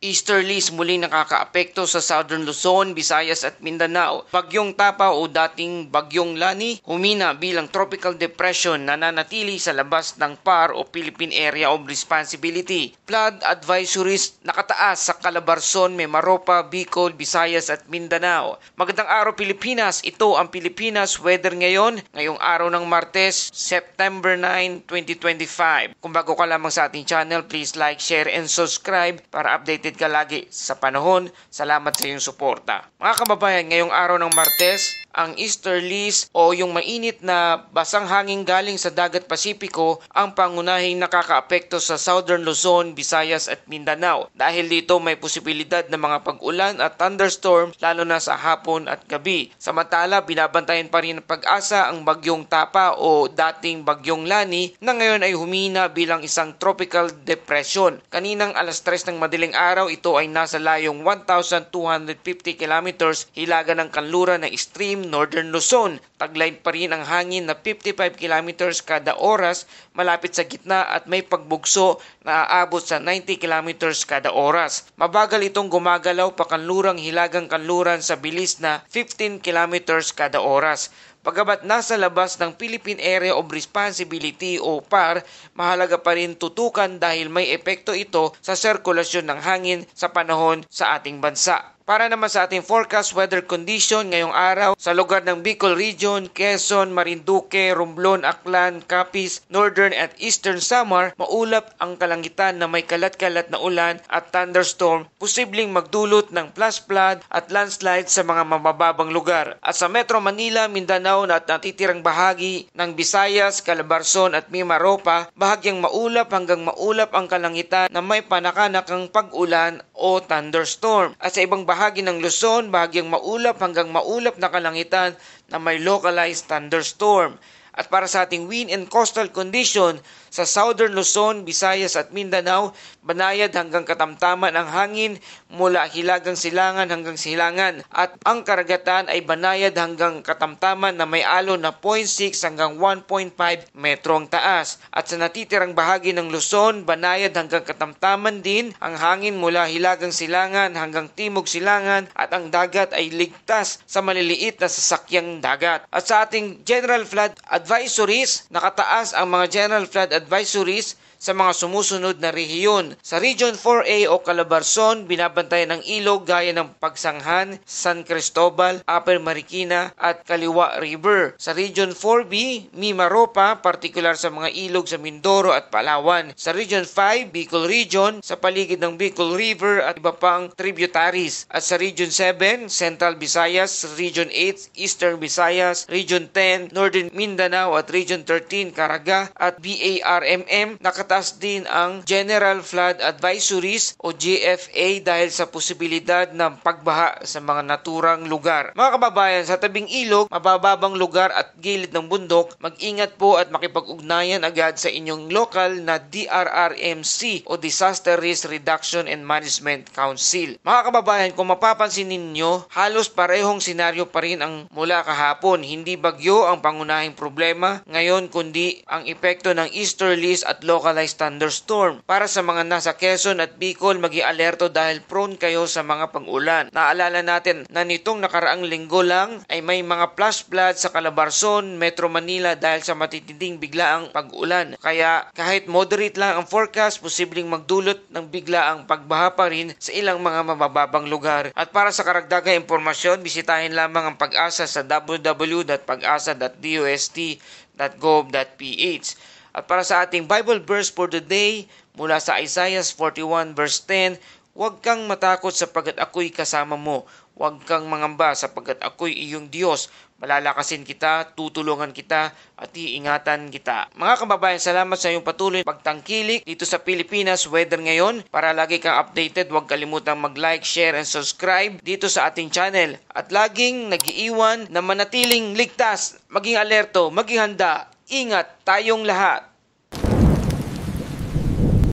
Easterlies muling nakakaapekto sa Southern Luzon, Visayas at Mindanao. Bagyong Tapa o dating Bagyong Lani humina bilang tropical depression na nananatili sa labas ng PAR o Philippine Area of Responsibility. Flood advisories nakataas sa Calabarzon, Mimaropa, Bicol, Visayas at Mindanao. Magandang araw Pilipinas, ito ang Pilipinas Weather ngayong araw ng Martes, September 9, 2025. Kung bago ka lamang sa ating channel, please like, share and subscribe para updated ka lagi sa panahon. Salamat sa iyong suporta. Mga kababayan, ngayong araw ng Martes, ang easterlies o yung mainit na basang hangin galing sa dagat Pasipiko ang pangunahing nakakaapekto sa Southern Luzon, Visayas at Mindanao. Dahil dito may posibilidad ng mga pag-ulan at thunderstorm lalo na sa hapon at gabi. Samantala, binabantayan pa rin ng Pag-asa ang Bagyong Tapa o dating Bagyong Lani na ngayon ay humina bilang isang tropical depression. Kaninang alas 3 ng madaling araw, ito ay nasa layong 1,250 kilometers hilaga ng kanluran ng extreme Northern Luzon. Taglay pa rin ang hangin na 55 kilometers kada oras malapit sa gitna at may pagbugso na aabot sa 90 kilometers kada oras. Mabagal itong gumagalaw pakanlurang hilagang kanluran sa bilis na 15 kilometers kada oras. Pagabat nasa labas ng Philippine Area of Responsibility o PAR, mahalaga pa rin tutukan dahil may epekto ito sa sirkulasyon ng hangin sa panahon sa ating bansa. Para naman sa ating forecast weather condition ngayong araw sa lugar ng Bicol Region, Quezon, Marinduque, Romblon, Aklan, Capiz, Northern at Eastern Samar, maulap ang kalangitan na may kalat-kalat na ulan at thunderstorm, posibleng magdulot ng flash flood at landslide sa mga mabababang lugar. At sa Metro Manila, Mindanao at natitirang bahagi ng Visayas, Calabarzon at Mimaropa, bahagyang maulap hanggang maulap ang kalangitan na may panakanakang pag-ulan o thunderstorm. At sa ibang bahagi ng Luzon, bahagyang maulap hanggang maulap na kalangitan na may localized thunderstorm. At para sa ating wind and coastal condition, sa Southern Luzon, Visayas at Mindanao, banayad hanggang katamtaman ang hangin mula hilagang silangan hanggang silangan. At ang karagatan ay banayad hanggang katamtaman na may alon na 0.6 hanggang 1.5 metro ang taas. At sa natitirang bahagi ng Luzon, banayad hanggang katamtaman din ang hangin mula hilagang silangan hanggang timog silangan at ang dagat ay ligtas sa maliliit na sasakyang dagat. At sa ating general flood advisories, nakataas ang mga general flood advisories sa mga sumusunod na rehiyon. Sa Region 4A o Calabarzon, binabantayan ng ilog gaya ng Pagsanghan, San Cristobal, Upper Marikina at Kaliwa River. Sa Region 4B, Mimaropa, partikular sa mga ilog sa Mindoro at Palawan. Sa Region 5, Bicol Region, sa paligid ng Bicol River at iba pang tributaries. At sa Region 7, Central Visayas, Region 8, Eastern Visayas, Region 10, Northern Mindanao at Region 13, Caraga at BARMM, nakataas din ang General Flood Advisories o GFA dahil sa posibilidad ng pagbaha sa mga naturang lugar. Mga kababayan, sa tabing ilog, mabababang lugar at gilid ng bundok, mag-ingat po at makipag-ugnayan agad sa inyong local na DRRMC o Disaster Risk Reduction and Management Council. Mga kababayan, kung mapapansin ninyo, halos parehong senaryo pa rin ang mula kahapon. Hindi bagyo ang pangunahing problema ngayon kundi ang epekto ng easterlies at localized thunderstorm. Para sa mga nasa Quezon at Bicol, mag-i-alerto dahil prone kayo sa mga pag-ulan. Naalala natin na nitong nakaraang linggo lang ay may mga flash flood sa Calabarzon, Metro Manila dahil sa matitinding biglaang pag-ulan. Kaya kahit moderate lang ang forecast, posibleng magdulot ng biglaang pagbaha pa rin sa ilang mga mabababang lugar. At para sa karagdagang impormasyon, bisitahin lamang ang Pag-asa sa www.pagasa.dost.gov.ph. At para sa ating Bible verse for the day, mula sa Isaiah 41 verse 10, huwag kang matakot sapagkat ako'y kasama mo. Huwag kang mangamba sapagkat ako'y iyong Diyos. Malalakasin kita, tutulungan kita, at iingatan kita. Mga kababayan, salamat sa iyong patuloy pagtangkilik dito sa Pilipinas Weather ngayon. Para lagi kang updated, huwag kalimutang mag-like, share, and subscribe dito sa ating channel. At laging nag-iiwan na manatiling ligtas, maging alerto, maging handa. Ingat tayong lahat.